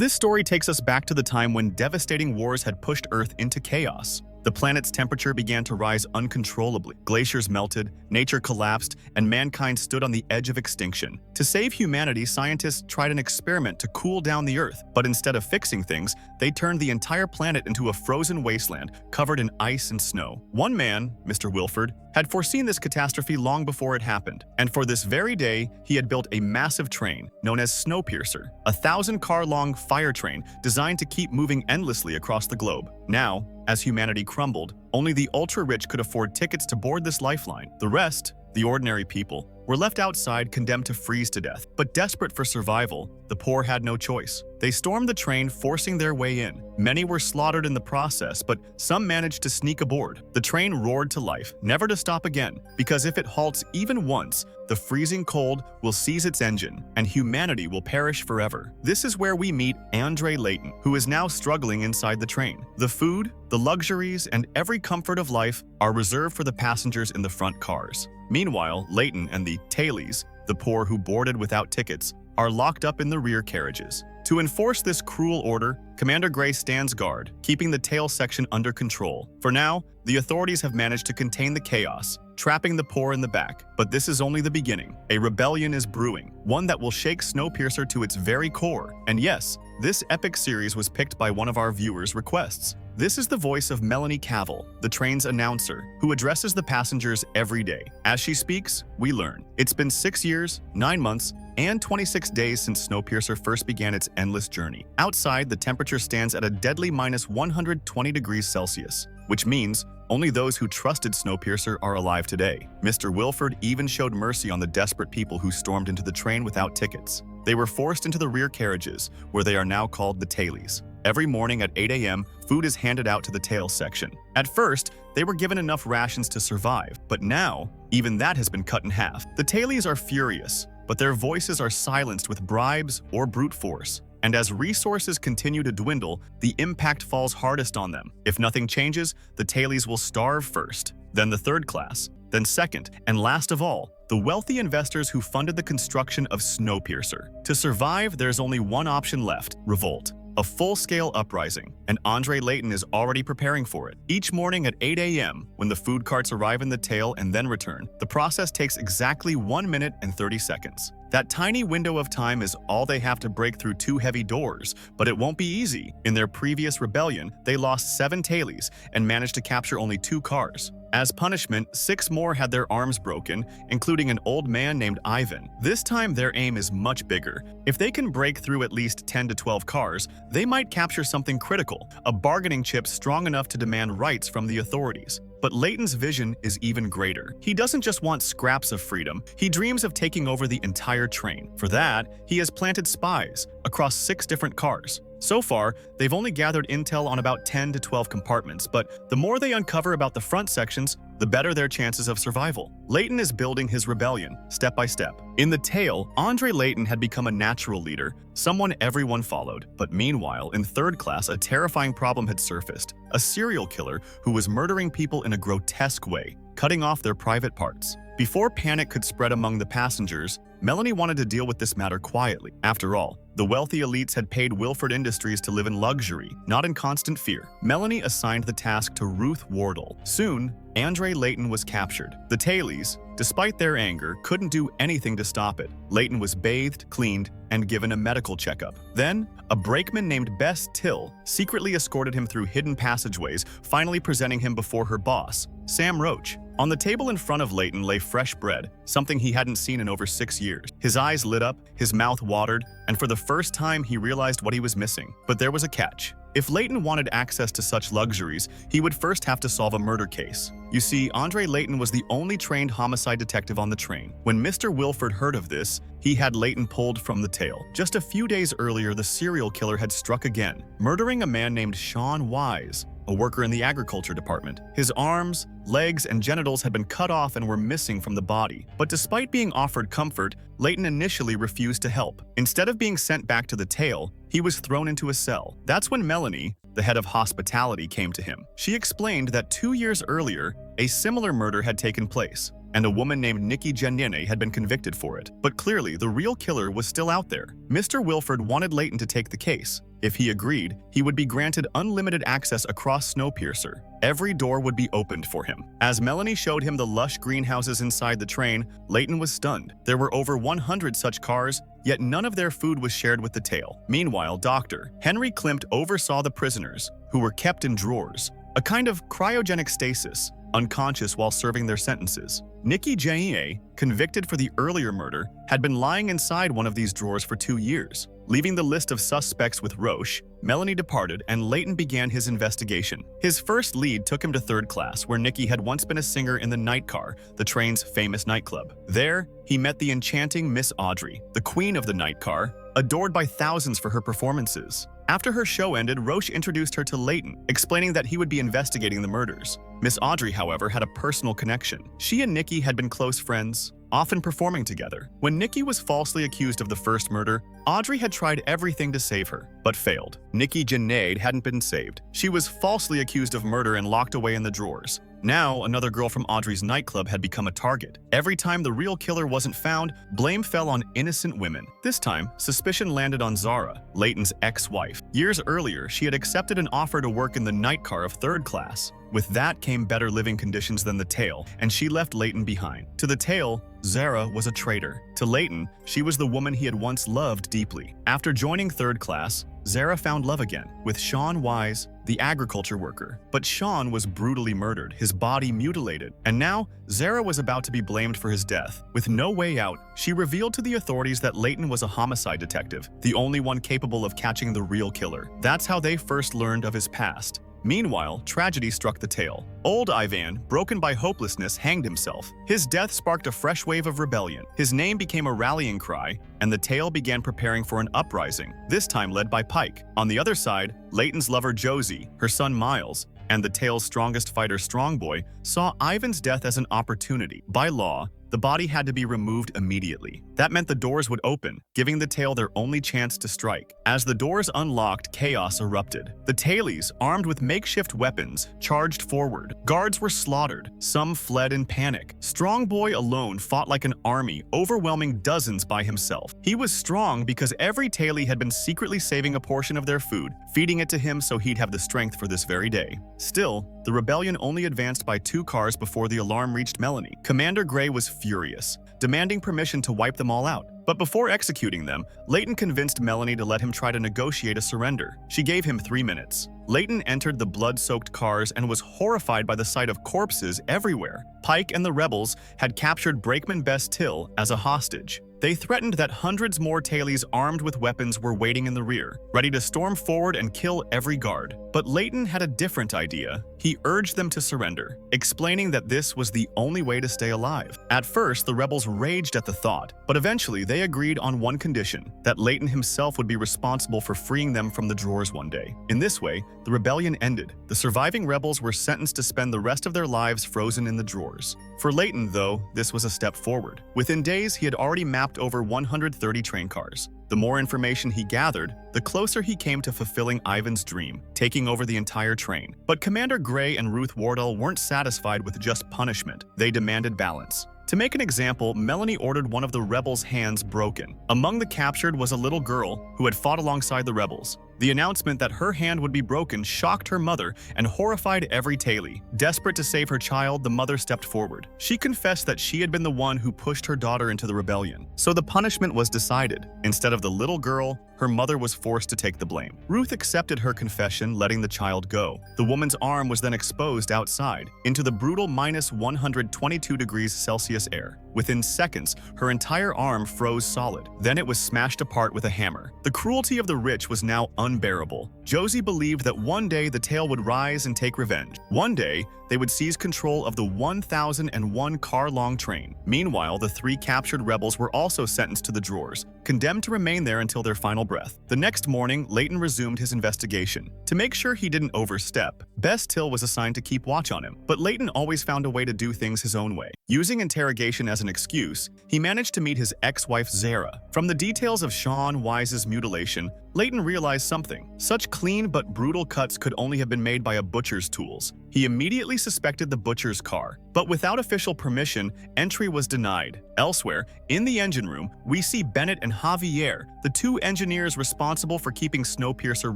This story takes us back to the time when devastating wars had pushed Earth into chaos. The planet's temperature began to rise uncontrollably. Glaciers melted, nature collapsed, and mankind stood on the edge of extinction. To save humanity, scientists tried an experiment to cool down the Earth, but instead of fixing things, they turned the entire planet into a frozen wasteland covered in ice and snow. One man, Mr. Wilford, had foreseen this catastrophe long before it happened, and for this very day, he had built a massive train known as Snowpiercer, a 1,000-car-long fire train designed to keep moving endlessly across the globe. Now, as humanity crumbled, only the ultra-rich could afford tickets to board this lifeline. The rest, the ordinary people, were left outside condemned to freeze to death. But desperate for survival, the poor had no choice. They stormed the train, forcing their way in. Many were slaughtered in the process, but some managed to sneak aboard. The train roared to life, never to stop again, because if it halts even once, the freezing cold will seize its engine, and humanity will perish forever. This is where we meet Andre Layton, who is now struggling inside the train. The food, the luxuries, and every comfort of life are reserved for the passengers in the front cars. Meanwhile, Layton and the tailies, the poor who boarded without tickets, are locked up in the rear carriages. To enforce this cruel order, Commander Gray stands guard, keeping the tail section under control. For now, the authorities have managed to contain the chaos, trapping the poor in the back. But this is only the beginning. A rebellion is brewing, one that will shake Snowpiercer to its very core. And yes, this epic series was picked by one of our viewers' requests. This is the voice of Melanie Cavill, the train's announcer, who addresses the passengers every day. As she speaks, we learn. It's been 6 years, 9 months, and 26 days since Snowpiercer first began its endless journey. Outside, the temperature stands at a deadly -120 degrees Celsius, which means only those who trusted Snowpiercer are alive today. Mr. Wilford even showed mercy on the desperate people who stormed into the train without tickets. They were forced into the rear carriages, where they are now called the tailies. Every morning at 8 a.m., food is handed out to the tail section. At first, they were given enough rations to survive, but now, even that has been cut in half. The tailies are furious, but their voices are silenced with bribes or brute force. And as resources continue to dwindle, the impact falls hardest on them. If nothing changes, the tailies will starve first, then the third class, then second, and last of all, the wealthy investors who funded the construction of Snowpiercer. To survive, there's only one option left: revolt. A full-scale uprising, and Andre Layton is already preparing for it. Each morning at 8 a.m., when the food carts arrive in the tail and then return, the process takes exactly 1 minute and 30 seconds. That tiny window of time is all they have to break through 2 heavy doors, but it won't be easy. In their previous rebellion, they lost 7 tailies and managed to capture only 2 cars. As punishment, 6 more had their arms broken, including an old man named Ivan. This time, their aim is much bigger. If they can break through at least 10 to 12 cars, they might capture something critical, a bargaining chip strong enough to demand rights from the authorities. But Layton's vision is even greater. He doesn't just want scraps of freedom, he dreams of taking over the entire train. For that, he has planted spies across 6 different cars. So far, they've only gathered intel on about 10 to 12 compartments, but the more they uncover about the front sections, the better their chances of survival. Layton is building his rebellion, step by step. In the tail, Andre Layton had become a natural leader, someone everyone followed. But meanwhile, in third class, a terrifying problem had surfaced. A serial killer who was murdering people in a grotesque way, cutting off their private parts. Before panic could spread among the passengers, Melanie wanted to deal with this matter quietly. After all, the wealthy elites had paid Wilford Industries to live in luxury, not in constant fear. Melanie assigned the task to Ruth Wardle. Soon, Andre Layton was captured. The tailies, despite their anger, couldn't do anything to stop it. Layton was bathed, cleaned, and given a medical checkup. Then, a brakeman named Bess Till secretly escorted him through hidden passageways, finally presenting him before her boss, Sam Roach. On the table in front of Layton lay fresh bread, something he hadn't seen in over 6 years. His eyes lit up, his mouth watered, and for the first time he realized what he was missing. But there was a catch. If Layton wanted access to such luxuries, he would first have to solve a murder case. You see, Andre Layton was the only trained homicide detective on the train. When Mr. Wilford heard of this, he had Layton pulled from the tail. Just a few days earlier, the serial killer had struck again, murdering a man named Sean Wise, a worker in the agriculture department. His arms, legs, and genitals had been cut off and were missing from the body. But despite being offered comfort, Layton initially refused to help. Instead of being sent back to the tail, he was thrown into a cell. That's when Melanie, the head of hospitality, came to him. She explained that 2 years earlier, a similar murder had taken place, and a woman named Nikki Janine had been convicted for it. But clearly, the real killer was still out there. Mr. Wilford wanted Layton to take the case. If he agreed, he would be granted unlimited access across Snowpiercer. Every door would be opened for him. As Melanie showed him the lush greenhouses inside the train, Leighton was stunned. There were over 100 such cars, yet none of their food was shared with the tail. Meanwhile, Dr. Henry Klimt oversaw the prisoners, who were kept in drawers, a kind of cryogenic stasis, unconscious while serving their sentences. Nikki J.A., convicted for the earlier murder, had been lying inside one of these drawers for 2 years. Leaving the list of suspects with Roche, Melanie departed and Leighton began his investigation. His first lead took him to third class, where Nikki had once been a singer in the Night Car, the train's famous nightclub. There, he met the enchanting Miss Audrey, the queen of the Night Car, adored by thousands for her performances. After her show ended, Roche introduced her to Leighton, explaining that he would be investigating the murders. Miss Audrey, however, had a personal connection. She and Nikki had been close friends, often performing together. When Nikki was falsely accused of the first murder, Audrey had tried everything to save her, but failed. Nikki Janaid hadn't been saved. She was falsely accused of murder and locked away in the drawers. Now, another girl from Audrey's nightclub had become a target. Every time the real killer wasn't found, blame fell on innocent women. This time, suspicion landed on Zara, Leighton's ex-wife. Years earlier, she had accepted an offer to work in the night car of third class. With that came better living conditions than the tail, and she left Leighton behind. To the tail, Zara was a traitor. To Leighton, she was the woman he had once loved deeply. After joining third class, Zara found love again, with Sean Wise, the agriculture worker. But Sean was brutally murdered, his body mutilated, and now Zara was about to be blamed for his death. With no way out, she revealed to the authorities that Leighton was a homicide detective, the only one capable of catching the real killer. That's how they first learned of his past. Meanwhile, tragedy struck the tail. Old Ivan, broken by hopelessness, hanged himself. His death sparked a fresh wave of rebellion. His name became a rallying cry, and the tail began preparing for an uprising, this time led by Pike. On the other side, Leighton's lover Josie, her son Miles, and the tail's strongest fighter Strongboy saw Ivan's death as an opportunity. By law, the body had to be removed immediately. That meant the doors would open, giving the tail their only chance to strike. As the doors unlocked, chaos erupted. The tailies, armed with makeshift weapons, charged forward. Guards were slaughtered. Some fled in panic. Strongboy alone fought like an army, overwhelming dozens by himself. He was strong because every tailie had been secretly saving a portion of their food, feeding it to him so he'd have the strength for this very day. Still, the rebellion only advanced by 2 cars before the alarm reached Melanie. Commander Gray was furious, demanding permission to wipe them all out. But before executing them, Leighton convinced Melanie to let him try to negotiate a surrender. She gave him 3 minutes. Leighton entered the blood-soaked cars and was horrified by the sight of corpses everywhere. Pike and the rebels had captured Brakeman Best-Till as a hostage. They threatened that hundreds more tailies armed with weapons were waiting in the rear, ready to storm forward and kill every guard. But Leighton had a different idea. He urged them to surrender, explaining that this was the only way to stay alive. At first, the rebels raged at the thought, but eventually they agreed on one condition, that Leighton himself would be responsible for freeing them from the drawers one day. In this way, the rebellion ended. The surviving rebels were sentenced to spend the rest of their lives frozen in the drawers. For Leighton, though, this was a step forward. Within days, he had already mapped over 130 train cars. The more information he gathered, the closer he came to fulfilling Ivan's dream, taking over the entire train. But Commander Gray and Ruth Wardell weren't satisfied with just punishment. They demanded balance. To make an example, Melanie ordered one of the rebels' hands broken. Among the captured was a little girl who had fought alongside the rebels. The announcement that her hand would be broken shocked her mother and horrified every tailie. Desperate to save her child, the mother stepped forward. She confessed that she had been the one who pushed her daughter into the rebellion. So the punishment was decided. Instead of the little girl, her mother was forced to take the blame. Ruth accepted her confession, letting the child go. The woman's arm was then exposed outside, into the brutal minus 122 degrees Celsius air. Within seconds, her entire arm froze solid. Then it was smashed apart with a hammer. The cruelty of the rich was now unbearable. Josie believed that one day the tail would rise and take revenge. One day, they would seize control of the 1,001 car-long train. Meanwhile, the 3 captured rebels were also sentenced to the drawers, condemned to remain there until their final breath. The next morning, Leighton resumed his investigation. To make sure he didn't overstep, Bess Till was assigned to keep watch on him, but Leighton always found a way to do things his own way. Using interrogation as an excuse, he managed to meet his ex-wife Zara. From the details of Sean Wise's mutilation, Leighton realized something. Such clean but brutal cuts could only have been made by a butcher's tools. He immediately suspected the butcher's car, but without official permission, entry was denied. Elsewhere, in the engine room, we see Bennett and Javier, the two engineers responsible for keeping Snowpiercer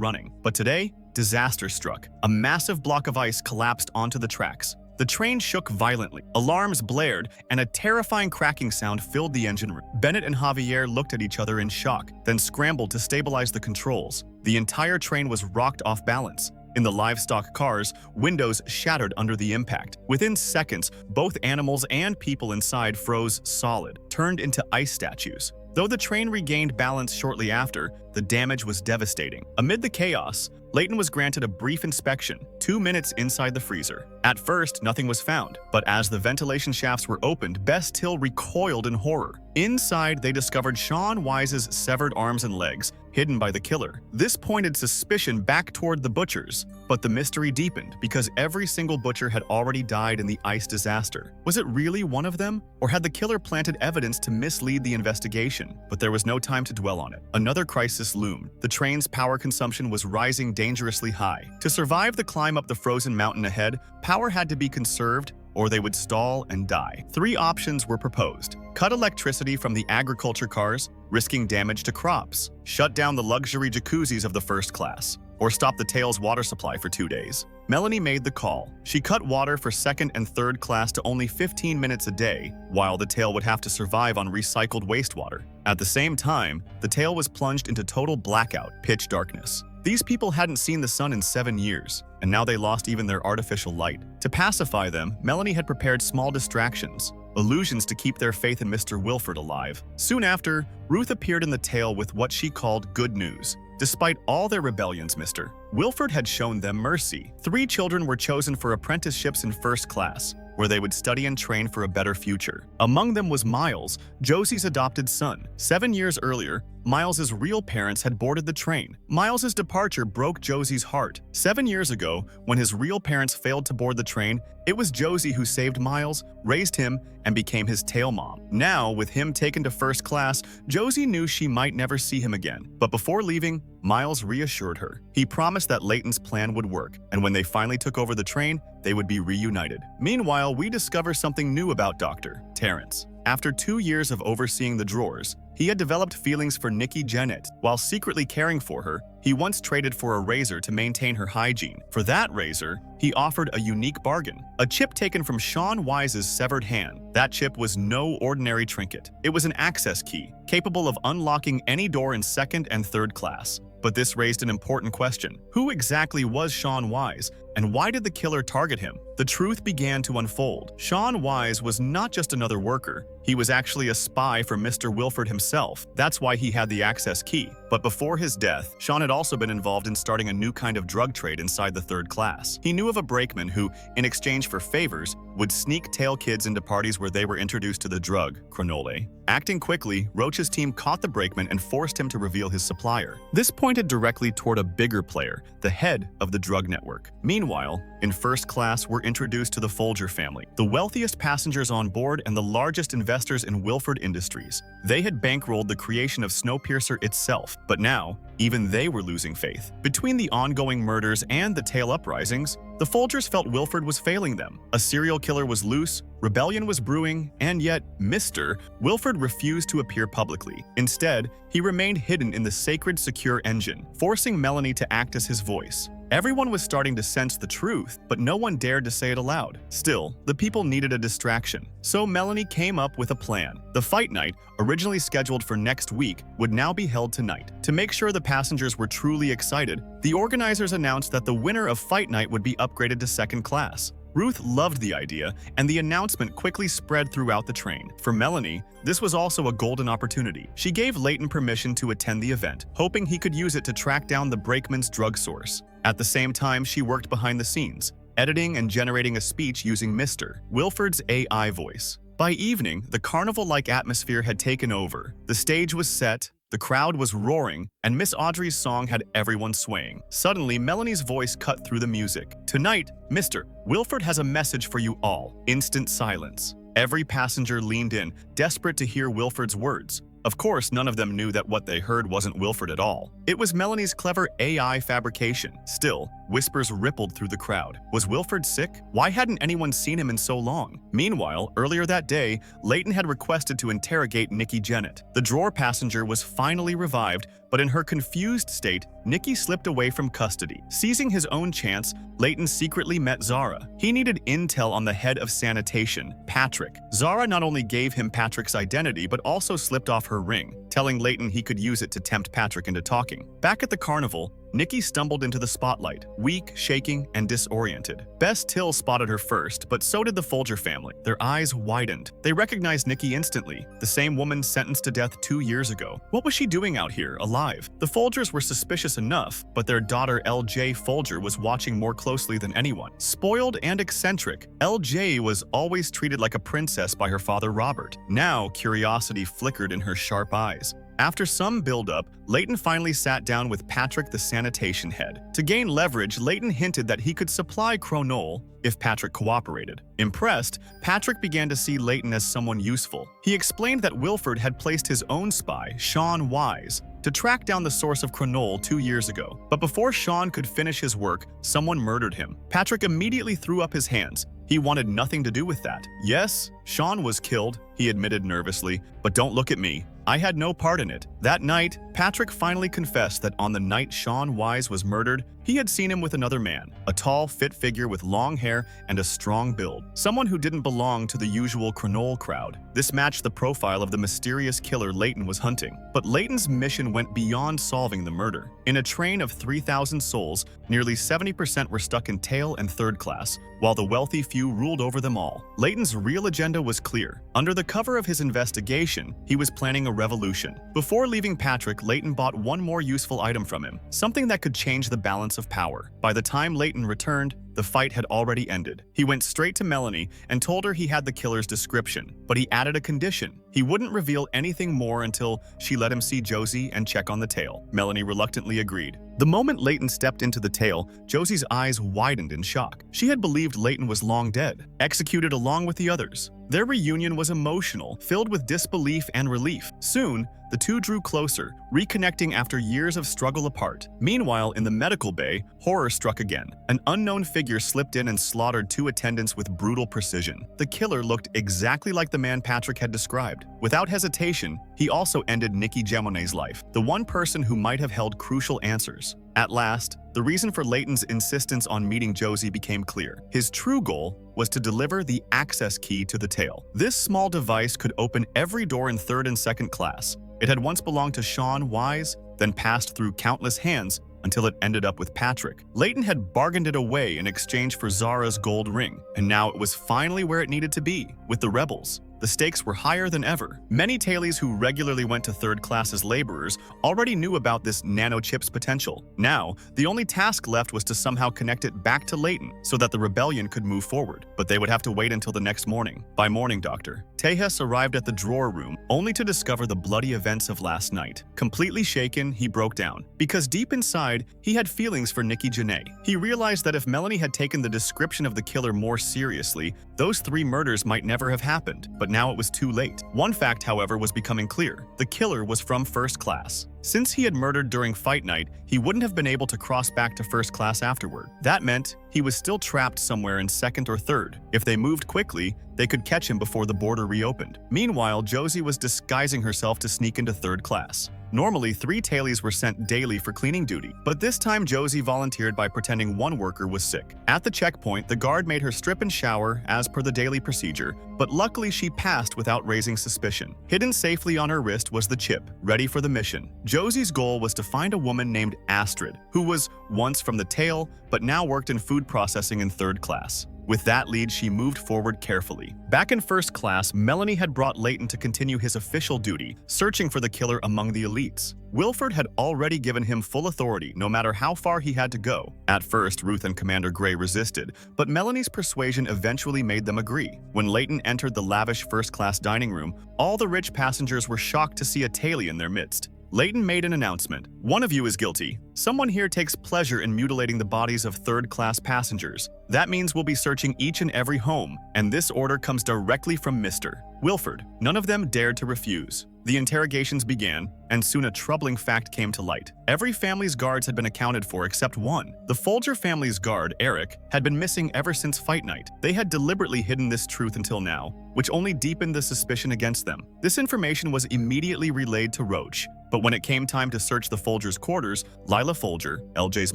running. But today, disaster struck. A massive block of ice collapsed onto the tracks. The train shook violently, alarms blared, and a terrifying cracking sound filled the engine room. Bennett and Javier looked at each other in shock, then scrambled to stabilize the controls. The entire train was rocked off balance. In the livestock cars, windows shattered under the impact. Within seconds, both animals and people inside froze solid, turned into ice statues. Though the train regained balance shortly after, the damage was devastating. Amid the chaos, Leighton was granted a brief inspection, 2 minutes inside the freezer. At first, nothing was found, but as the ventilation shafts were opened, Bess Till recoiled in horror. Inside, they discovered Sean Wise's severed arms and legs, hidden by the killer. This pointed suspicion back toward the butchers, but the mystery deepened because every single butcher had already died in the ice disaster. Was it really one of them? Or had the killer planted evidence to mislead the investigation? But there was no time to dwell on it. Another crisis loomed. The train's power consumption was rising dangerously high. To survive the climb up the frozen mountain ahead, power had to be conserved or they would stall and die. 3 options were proposed. Cut electricity from the agriculture cars, risking damage to crops. Shut down the luxury jacuzzis of the first class. Or stop the tail's water supply for 2 days. Melanie made the call. She cut water for second and third class to only 15 minutes a day, while the tail would have to survive on recycled wastewater. At the same time, the tail was plunged into total blackout, pitch darkness. These people hadn't seen the sun in 7 years, and now they lost even their artificial light. To pacify them, Melanie had prepared small distractions, illusions to keep their faith in Mr. Wilford alive. Soon after, Ruth appeared in the tale with what she called good news. Despite all their rebellions, Mr. Wilford had shown them mercy. 3 children were chosen for apprenticeships in first class, where they would study and train for a better future. Among them was Miles, Josie's adopted son. 7 years earlier, Miles's real parents had boarded the train. Miles's departure broke Josie's heart. 7 years ago, when his real parents failed to board the train, it was Josie who saved Miles, raised him, and became his tail mom. Now, with him taken to first class, Josie knew she might never see him again. But before leaving, Miles reassured her. He promised that Leighton's plan would work, and when they finally took over the train, they would be reunited. Meanwhile, we discover something new about Dr. Terrence. After 2 years of overseeing the drawers, he had developed feelings for Nikki Jennett. While secretly caring for her, he once traded for a razor to maintain her hygiene. For that razor, he offered a unique bargain, a chip taken from Sean Wise's severed hand. That chip was no ordinary trinket. It was an access key, capable of unlocking any door in second and third class. But this raised an important question. Who exactly was Sean Wise, and why did the killer target him? The truth began to unfold. Sean Wise was not just another worker. He was actually a spy for Mr. Wilford himself. That's why he had the access key. But before his death, Sean had also been involved in starting a new kind of drug trade inside the third class. He knew of a brakeman who, in exchange for favors, would sneak tail kids into parties where they were introduced to the drug, Connelly. Acting quickly, Roach's team caught the brakeman and forced him to reveal his supplier. This pointed directly toward a bigger player, the head of the drug network. Meanwhile, in first class, we're introduced to the Folger family, the wealthiest passengers on board and the largest investors in Wilford Industries. They had bankrolled the creation of Snowpiercer itself, but now, even they were losing faith. Between the ongoing murders and the tail uprisings, the Folgers felt Wilford was failing them. A serial killer was loose, rebellion was brewing, and yet, Mr. Wilford refused to appear publicly. Instead, he remained hidden in the sacred secure engine, forcing Melanie to act as his voice. Everyone was starting to sense the truth, but no one dared to say it aloud. Still, the people needed a distraction. So Melanie came up with a plan. The fight night, originally scheduled for next week, would now be held tonight. To make sure the passengers were truly excited, the organizers announced that the winner of fight night would be upgraded to second class. Ruth loved the idea, and the announcement quickly spread throughout the train. For Melanie, this was also a golden opportunity. She gave Leighton permission to attend the event, hoping he could use it to track down the brakeman's drug source. At the same time, she worked behind the scenes, editing and generating a speech using Mr. Wilford's AI voice. By evening, the carnival-like atmosphere had taken over. The stage was set, The crowd was roaring, and Miss Audrey's song had everyone swaying. Suddenly, Melanie's voice cut through the music. "Tonight, Mr. Wilford has a message for you all." Instant silence. Every passenger leaned in, desperate to hear Wilford's words. Of course, none of them knew that what they heard wasn't Wilford at all. It was Melanie's clever AI fabrication. Still, whispers rippled through the crowd. Was Wilford sick? Why hadn't anyone seen him in so long? Meanwhile, earlier that day, Leighton had requested to interrogate Nikki Jennett. The drawer passenger was finally revived, but in her confused state, Nikki slipped away from custody. Seizing his own chance, Leighton secretly met Zara. He needed intel on the head of sanitation, Patrick. Zara not only gave him Patrick's identity, but also slipped off her ring, telling Leighton he could use it to tempt Patrick into talking. Back at the carnival, Nikki stumbled into the spotlight, weak, shaking, and disoriented. Bess Till spotted her first, but so did the Folger family. Their eyes widened. They recognized Nikki instantly, the same woman sentenced to death 2 years ago. What was she doing out here, alive? The Folgers were suspicious enough, but their daughter LJ Folger was watching more closely than anyone. Spoiled and eccentric, LJ was always treated like a princess by her father Robert. Now, curiosity flickered in her sharp eyes. After some build-up, Leighton finally sat down with Patrick, the sanitation head. To gain leverage, Leighton hinted that he could supply Cronol if Patrick cooperated. Impressed, Patrick began to see Leighton as someone useful. He explained that Wilford had placed his own spy, Sean Wise, to track down the source of Cronol 2 years ago. But before Sean could finish his work, someone murdered him. Patrick immediately threw up his hands. He wanted nothing to do with that. "Yes, Sean was killed," he admitted nervously, "but don't look at me. I had no part in it." That night, Patrick finally confessed that on the night Sean Wise was murdered, he had seen him with another man, a tall, fit figure with long hair and a strong build, someone who didn't belong to the usual Cronol crowd. This matched the profile of the mysterious killer Leighton was hunting. But Leighton's mission went beyond solving the murder. In a train of 3,000 souls, nearly 70% were stuck in tail and third class, while the wealthy few ruled over them all. Leighton's real agenda was clear. Under the cover of his investigation, he was planning a revolution. Before leaving Patrick, Leighton bought one more useful item from him, something that could change the balance of power. By the time Leighton returned, the fight had already ended. He went straight to Melanie and told her he had the killer's description, but he added a condition. He wouldn't reveal anything more until she let him see Josie and check on the tail. Melanie reluctantly agreed. The moment Leighton stepped into the tail, Josie's eyes widened in shock. She had believed Leighton was long dead, executed along with the others. Their reunion was emotional, filled with disbelief and relief. Soon, the two drew closer, reconnecting after years of struggle apart. Meanwhile, in the medical bay, horror struck again. An unknown figure slipped in and slaughtered 2 attendants with brutal precision. The killer looked exactly like the man Patrick had described. Without hesitation, he also ended Nikki Gemonet's life, the one person who might have held crucial answers. At last, the reason for Leighton's insistence on meeting Josie became clear. His true goal was to deliver the access key to the tail. This small device could open every door in third and second class. It had once belonged to Sean Wise, then passed through countless hands until it ended up with Patrick. Leighton had bargained it away in exchange for Zara's gold ring, and now it was finally where it needed to be, with the rebels. The stakes were higher than ever. Many tailies who regularly went to third class as laborers already knew about this nanochip's potential. Now, the only task left was to somehow connect it back to Leighton so that the rebellion could move forward. But they would have to wait until the next morning. By morning, Dr. Tejas arrived at the drawer room only to discover the bloody events of last night. Completely shaken, he broke down. Because deep inside, he had feelings for Nikki Janae. He realized that if Melanie had taken the description of the killer more seriously, those 3 murders might never have happened. But now it was too late. One fact, however, was becoming clear. The killer was from first class. Since he had murdered during fight night, he wouldn't have been able to cross back to first class afterward. That meant he was still trapped somewhere in second or third. If they moved quickly, they could catch him before the border reopened. Meanwhile, Josie was disguising herself to sneak into third class. Normally, 3 tailies were sent daily for cleaning duty, but this time Josie volunteered by pretending one worker was sick. At the checkpoint, the guard made her strip and shower as per the daily procedure, but luckily she passed without raising suspicion. Hidden safely on her wrist was the chip, ready for the mission. Josie's goal was to find a woman named Astrid, who was once from the tail, but now worked in food processing in third class. With that lead, she moved forward carefully. Back in first class, Melanie had brought Leighton to continue his official duty, searching for the killer among the elites. Wilford had already given him full authority, no matter how far he had to go. At first, Ruth and Commander Gray resisted, but Melanie's persuasion eventually made them agree. When Leighton entered the lavish first-class dining room, all the rich passengers were shocked to see a tailie in their midst. Leighton made an announcement. "One of you is guilty. Someone here takes pleasure in mutilating the bodies of third-class passengers. That means we'll be searching each and every home, and this order comes directly from Mr. Wilford." None of them dared to refuse. The interrogations began, and soon a troubling fact came to light. Every family's guards had been accounted for except one. The Folger family's guard, Eric, had been missing ever since fight night. They had deliberately hidden this truth until now, which only deepened the suspicion against them. This information was immediately relayed to Roach, but when it came time to search the Folgers' quarters, Lila Folger, LJ's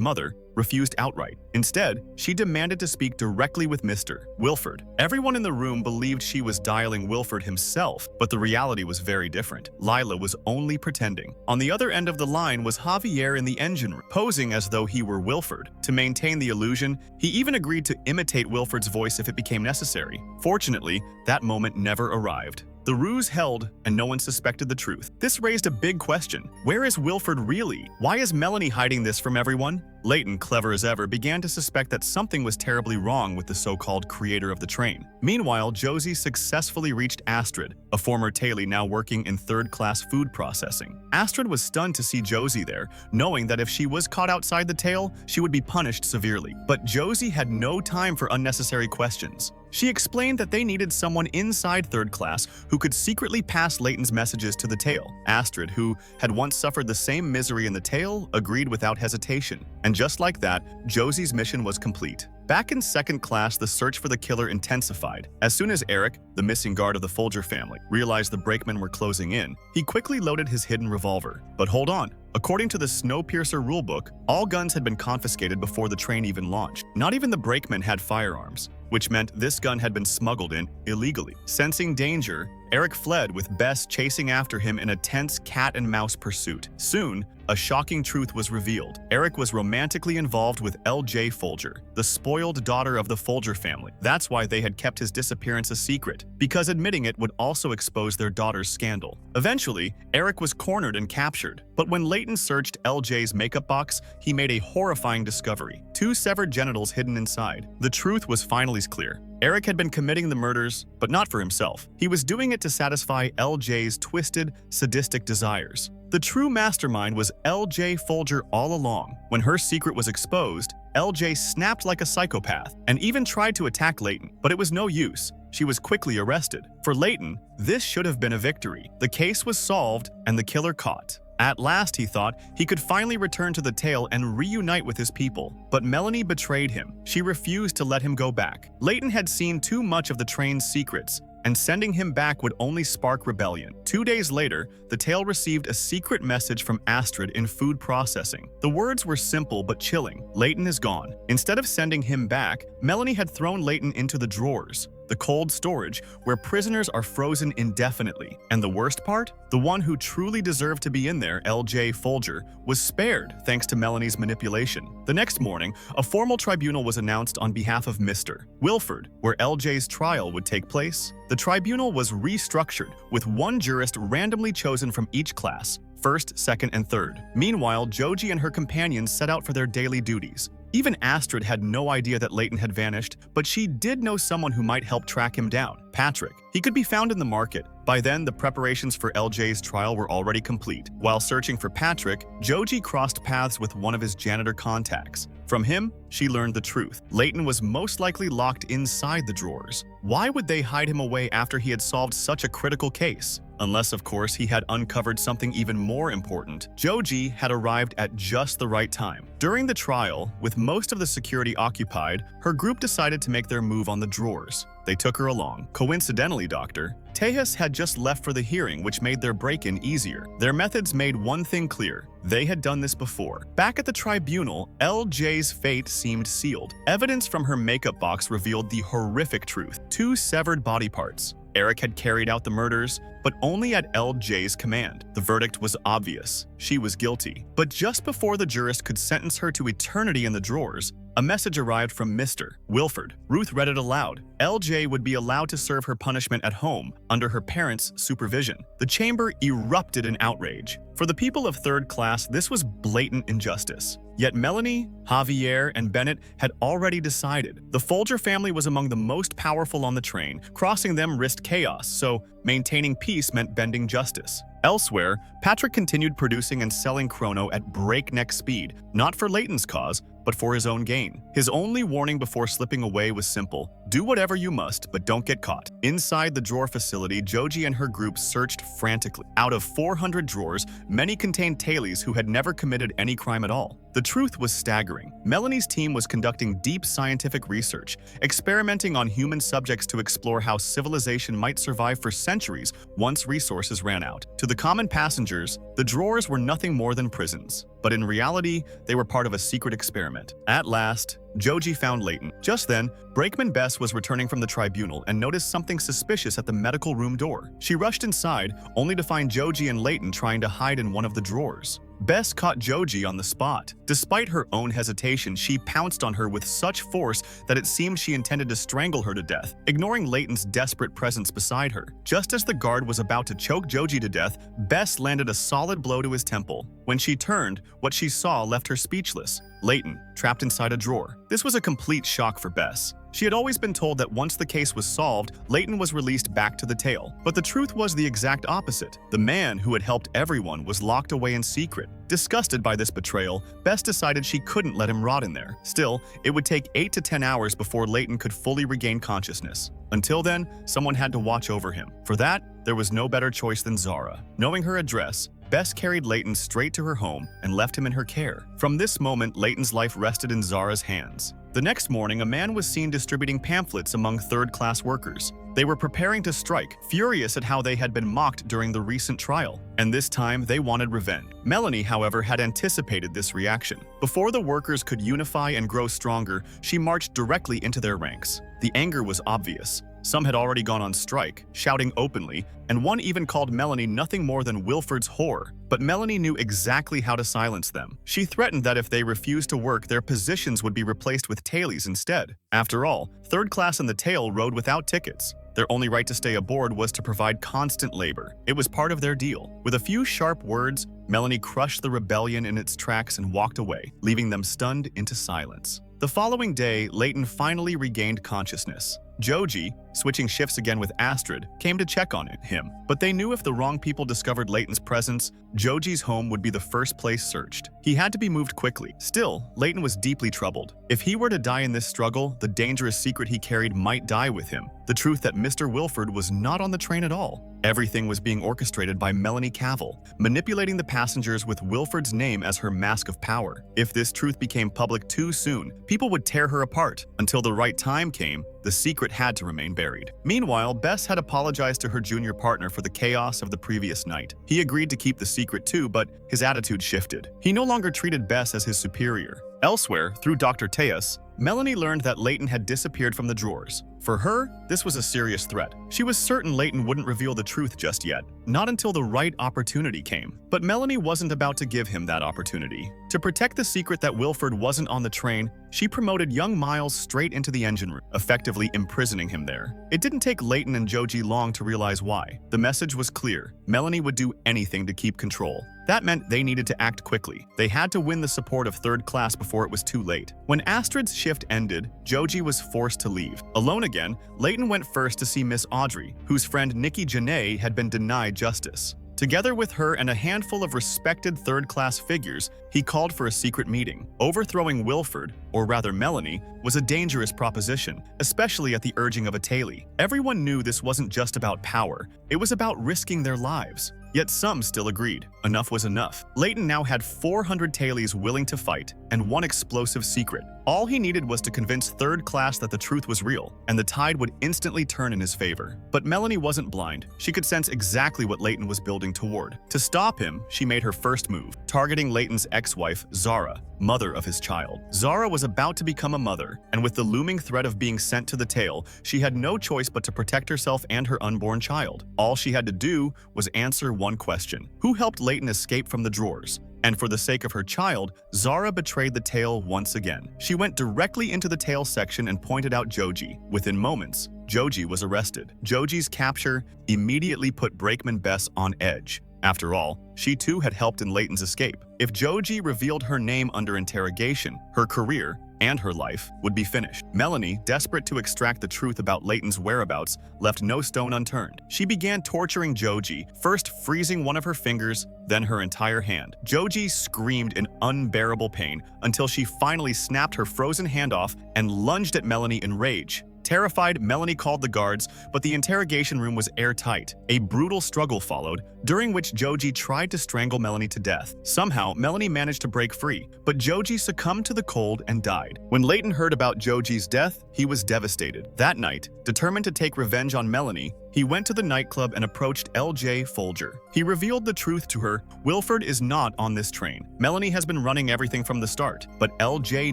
mother, refused outright. Instead, she demanded to speak directly with Mr. Wilford. Everyone in the room believed she was dialing Wilford himself, but the reality was very different. Lila was only pretending. On the other end of the line was Javier in the engine room, posing as though he were Wilford. To maintain the illusion, he even agreed to imitate Wilford's voice if it became necessary. Fortunately, that moment never arrived. The ruse held, and no one suspected the truth. This raised a big question. Where is Wilford really? Why is Melanie hiding this from everyone? Leighton, clever as ever, began to suspect that something was terribly wrong with the so-called creator of the train. Meanwhile, Josie successfully reached Astrid, a former tailie now working in third-class food processing. Astrid was stunned to see Josie there, knowing that if she was caught outside the tail, she would be punished severely. But Josie had no time for unnecessary questions. She explained that they needed someone inside third class who could secretly pass Leighton's messages to the tail. Astrid, who had once suffered the same misery in the tail, agreed without hesitation. And just like that, Josie's mission was complete. Back in second class, the search for the killer intensified. As soon as Eric, the missing guard of the Folger family, realized the brakemen were closing in, he quickly loaded his hidden revolver. But hold on. According to the Snowpiercer rulebook, all guns had been confiscated before the train even launched. Not even the brakemen had firearms, which meant this gun had been smuggled in illegally. Sensing danger, Eric fled with Bess chasing after him in a tense cat-and-mouse pursuit. Soon, a shocking truth was revealed. Eric was romantically involved with L.J. Folger, the spoiled daughter of the Folger family. That's why they had kept his disappearance a secret, because admitting it would also expose their daughter's scandal. Eventually, Eric was cornered and captured, but when Leighton searched L.J.'s makeup box, he made a horrifying discovery: 2 severed genitals hidden inside. The truth was finally clear. Eric had been committing the murders, but not for himself. He was doing it to satisfy L.J.'s twisted, sadistic desires. The true mastermind was L.J. Folger all along. When her secret was exposed, L.J. snapped like a psychopath and even tried to attack Leighton, but it was no use. She was quickly arrested. For Leighton, this should have been a victory. The case was solved and the killer caught. At last, he thought, he could finally return to the tail and reunite with his people. But Melanie betrayed him. She refused to let him go back. Leighton had seen too much of the train's secrets, and sending him back would only spark rebellion. 2 days later, the tail received a secret message from Astrid in food processing. The words were simple but chilling. Leighton is gone. Instead of sending him back, Melanie had thrown Leighton into the drawers, the cold storage where prisoners are frozen indefinitely. And the worst part? The one who truly deserved to be in there, L.J. Folger, was spared thanks to Melanie's manipulation. The next morning, a formal tribunal was announced on behalf of Mr. Wilford, where L.J.'s trial would take place. The tribunal was restructured, with one jurist randomly chosen from each class, first, second, and third. Meanwhile, Joji and her companions set out for their daily duties. Even Astrid had no idea that Leighton had vanished, but she did know someone who might help track him down: Patrick. He could be found in the market. By then, the preparations for LJ's trial were already complete. While searching for Patrick, Joji crossed paths with one of his janitor contacts. From him, she learned the truth. Leighton was most likely locked inside the drawers. Why would they hide him away after he had solved such a critical case? Unless, of course, he had uncovered something even more important. Joji had arrived at just the right time. During the trial, with most of the security occupied, her group decided to make their move on the drawers. They took her along. Coincidentally, Dr. Tejas had just left for the hearing, which made their break-in easier. Their methods made one thing clear: they had done this before. Back at the tribunal, LJ's fate seemed sealed. Evidence from her makeup box revealed the horrific truth: 2 severed body parts. Eric had carried out the murders, but only at LJ's command. The verdict was obvious: she was guilty. But just before the jurist could sentence her to eternity in the drawers, a message arrived from Mr. Wilford. Ruth read it aloud. LJ would be allowed to serve her punishment at home, under her parents' supervision. The chamber erupted in outrage. For the people of third class, this was blatant injustice. Yet Melanie, Javier, and Bennett had already decided. The Folger family was among the most powerful on the train. Crossing them risked chaos, so maintaining peace meant bending justice. Elsewhere, Patrick continued producing and selling chrono at breakneck speed, not for Leighton's cause, but for his own gain. His only warning before slipping away was simple: do whatever you must, but don't get caught. Inside the drawer facility, Joji and her group searched frantically. Out of 400 drawers, many contained tailies who had never committed any crime at all. The truth was staggering. Melanie's team was conducting deep scientific research, experimenting on human subjects to explore how civilization might survive for centuries once resources ran out. To the common passengers, the drawers were nothing more than prisons. But in reality, they were part of a secret experiment. At last, Joji found Leighton. Just then, Brakeman Bess was returning from the tribunal and noticed something suspicious at the medical room door. She rushed inside, only to find Joji and Leighton trying to hide in one of the drawers. Bess caught Joji on the spot. Despite her own hesitation, she pounced on her with such force that it seemed she intended to strangle her to death, ignoring Leighton's desperate presence beside her. Just as the guard was about to choke Joji to death, Bess landed a solid blow to his temple. When she turned, what she saw left her speechless. Leighton, trapped inside a drawer. This was a complete shock for Bess. She had always been told that once the case was solved, Leighton was released back to the tail. But the truth was the exact opposite. The man who had helped everyone was locked away in secret. Disgusted by this betrayal, Bess decided she couldn't let him rot in there. Still, it would take 8 to 10 hours before Leighton could fully regain consciousness. Until then, someone had to watch over him. For that, there was no better choice than Zara. Knowing her address, Bess carried Leighton straight to her home and left him in her care. From this moment, Leighton's life rested in Zara's hands. The next morning, a man was seen distributing pamphlets among third-class workers. They were preparing to strike, furious at how they had been mocked during the recent trial, and this time they wanted revenge. Melanie, however, had anticipated this reaction. Before the workers could unify and grow stronger, she marched directly into their ranks. The anger was obvious. Some had already gone on strike, shouting openly, and one even called Melanie nothing more than Wilford's whore. But Melanie knew exactly how to silence them. She threatened that if they refused to work, their positions would be replaced with tailies instead. After all, third class and the tail rode without tickets. Their only right to stay aboard was to provide constant labor. It was part of their deal. With a few sharp words, Melanie crushed the rebellion in its tracks and walked away, leaving them stunned into silence. The following day, Leighton finally regained consciousness. Joji, switching shifts again with Astrid, came to check on him. But they knew if the wrong people discovered Leighton's presence, Joji's home would be the first place searched. He had to be moved quickly. Still, Leighton was deeply troubled. If he were to die in this struggle, the dangerous secret he carried might die with him. The truth that Mr. Wilford was not on the train at all. Everything was being orchestrated by Melanie Cavill, manipulating the passengers with Wilford's name as her mask of power. If this truth became public too soon, people would tear her apart. Until the right time came, the secret had to remain buried. Meanwhile, Bess had apologized to her junior partner for the chaos of the previous night. He agreed to keep the secret too, but his attitude shifted. He no longer treated Bess as his superior. Elsewhere, through Dr. Tejas, Melanie learned that Leighton had disappeared from the drawers. For her, this was a serious threat. She was certain Leighton wouldn't reveal the truth just yet, not until the right opportunity came. But Melanie wasn't about to give him that opportunity. To protect the secret that Wilford wasn't on the train, she promoted young Miles straight into the engine room, effectively imprisoning him there. It didn't take Leighton and Joji long to realize why. The message was clear. Melanie would do anything to keep control. That meant they needed to act quickly. They had to win the support of third class before it was too late. When Astrid's shift ended, Joji was forced to leave. Alone again, Leighton went first to see Miss Audrey, whose friend Nikki Janae had been denied justice. Together with her and a handful of respected third-class figures, he called for a secret meeting. Overthrowing Wilford, or rather Melanie, was a dangerous proposition, especially at the urging of a tailie. Everyone knew this wasn't just about power, it was about risking their lives. Yet some still agreed. Enough was enough. Leighton now had 400 tailies willing to fight, and one explosive secret. All he needed was to convince third class that the truth was real, and the tide would instantly turn in his favor. But Melanie wasn't blind. She could sense exactly what Leighton was building toward. To stop him, she made her first move, targeting Leighton's ex-wife, Zara, mother of his child. Zara was about to become a mother, and with the looming threat of being sent to the tail, she had no choice but to protect herself and her unborn child. All she had to do was answer one question: who helped Leighton escape from the drawers? And for the sake of her child, Zara betrayed the tail once again. She went directly into the tail section and pointed out Joji. Within moments, Joji was arrested. Joji's capture immediately put Brakeman Bess on edge. After all, she too had helped in Layton's escape. If Joji revealed her name under interrogation, her career and her life would be finished. Melanie, desperate to extract the truth about Layton's whereabouts, left no stone unturned. She began torturing Joji, first freezing one of her fingers, then her entire hand. Joji screamed in unbearable pain until she finally snapped her frozen hand off and lunged at Melanie in rage. Terrified, Melanie called the guards, but the interrogation room was airtight. A brutal struggle followed, during which Joji tried to strangle Melanie to death. Somehow, Melanie managed to break free, but Joji succumbed to the cold and died. When Layton heard about Joji's death, he was devastated. That night, determined to take revenge on Melanie, he went to the nightclub and approached L.J. Folger. He revealed the truth to her. Wilford is not on this train. Melanie has been running everything from the start, but L.J.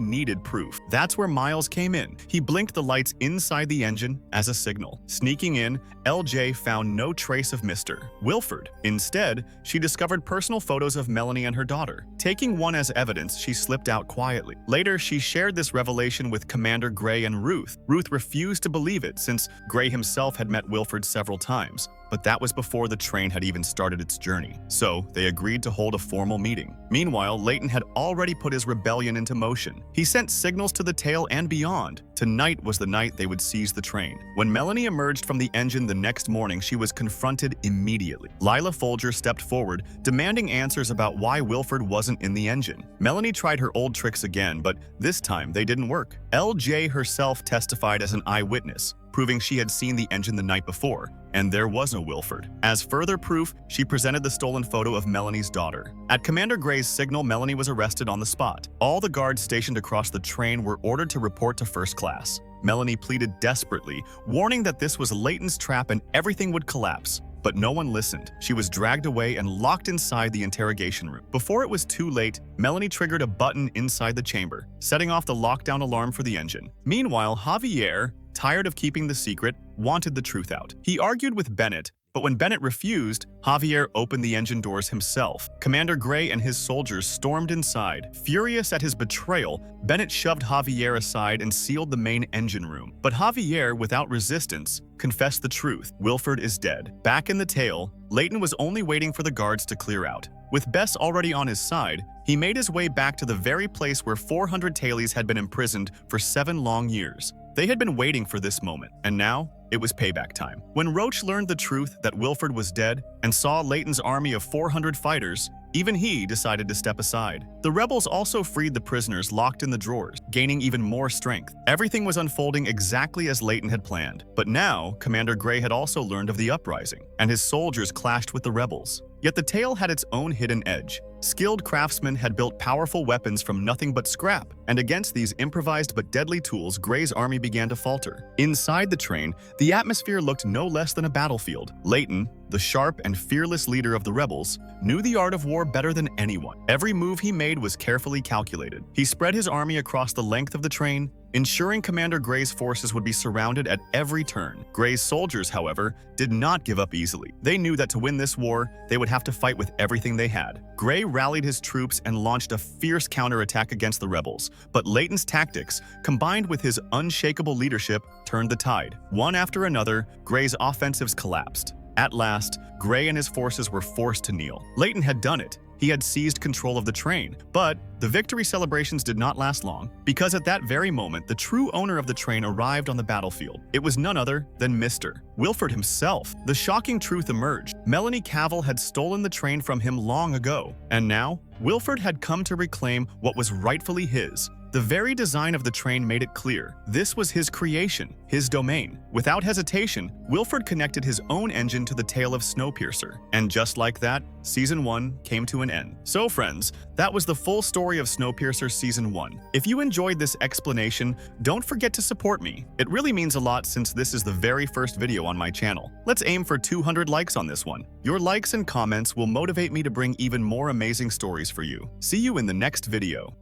needed proof. That's where Miles came in. He blinked the lights inside the engine as a signal. Sneaking in, L.J. found no trace of Mr. Wilford. Instead, she discovered personal photos of Melanie and her daughter. Taking one as evidence, she slipped out quietly. Later, she shared this revelation with Commander Gray and Ruth. Ruth refused to believe it since Gray himself had met Wilford several times, but that was before the train had even started its journey. So they agreed to hold a formal meeting. Meanwhile, Layton had already put his rebellion into motion. He sent signals to the tail and beyond. Tonight was the night they would seize the train. When Melanie emerged from the engine the next morning, she was confronted immediately. Lila Folger stepped forward, demanding answers about why Wilford wasn't in the engine. Melanie tried her old tricks again, but this time they didn't work. L.J. herself testified as an eyewitness, proving she had seen the engine the night before, and there was no Wilford. As further proof, she presented the stolen photo of Melanie's daughter. At Commander Gray's signal, Melanie was arrested on the spot. All the guards stationed across the train were ordered to report to first class. Melanie pleaded desperately, warning that this was Layton's trap and everything would collapse. But no one listened. She was dragged away and locked inside the interrogation room. Before it was too late, Melanie triggered a button inside the chamber, setting off the lockdown alarm for the engine. Meanwhile, Javier, tired of keeping the secret, wanted the truth out. He argued with Bennett, but when Bennett refused, Javier opened the engine doors himself. Commander Gray and his soldiers stormed inside. Furious at his betrayal, Bennett shoved Javier aside and sealed the main engine room. But Javier, without resistance, confessed the truth. Wilford is dead. Back in the tail, Layton was only waiting for the guards to clear out. With Bess already on his side, he made his way back to the very place where 400 tailies had been imprisoned for 7 long years. They had been waiting for this moment, and now it was payback time. When Roach learned the truth that Wilford was dead and saw Layton's army of 400 fighters, even he decided to step aside. The rebels also freed the prisoners locked in the drawers, gaining even more strength. Everything was unfolding exactly as Layton had planned. But now, Commander Gray had also learned of the uprising, and his soldiers clashed with the rebels. Yet the tale had its own hidden edge. Skilled craftsmen had built powerful weapons from nothing but scrap, and against these improvised but deadly tools, Gray's army began to falter. Inside the train, the atmosphere looked no less than a battlefield. Layton, the sharp and fearless leader of the rebels, knew the art of war better than anyone. Every move he made was carefully calculated. He spread his army across the length of the train, ensuring Commander Gray's forces would be surrounded at every turn. Gray's soldiers, however, did not give up easily. They knew that to win this war, they would have to fight with everything they had. Gray rallied his troops and launched a fierce counterattack against the rebels, but Layton's tactics, combined with his unshakable leadership, turned the tide. One after another, Gray's offensives collapsed. At last, Gray and his forces were forced to kneel. Layton had done it. He had seized control of the train, but the victory celebrations did not last long, because at that very moment, the true owner of the train arrived on the battlefield. It was none other than Mr. Wilford himself. The shocking truth emerged. Melanie Cavill had stolen the train from him long ago, and now, Wilford had come to reclaim what was rightfully his. The very design of the train made it clear. This was his creation, his domain. Without hesitation, Wilford connected his own engine to the tail of Snowpiercer. And just like that, Season 1 came to an end. So friends, that was the full story of Snowpiercer Season 1. If you enjoyed this explanation, don't forget to support me. It really means a lot since this is the very first video on my channel. Let's aim for 200 likes on this one. Your likes and comments will motivate me to bring even more amazing stories for you. See you in the next video.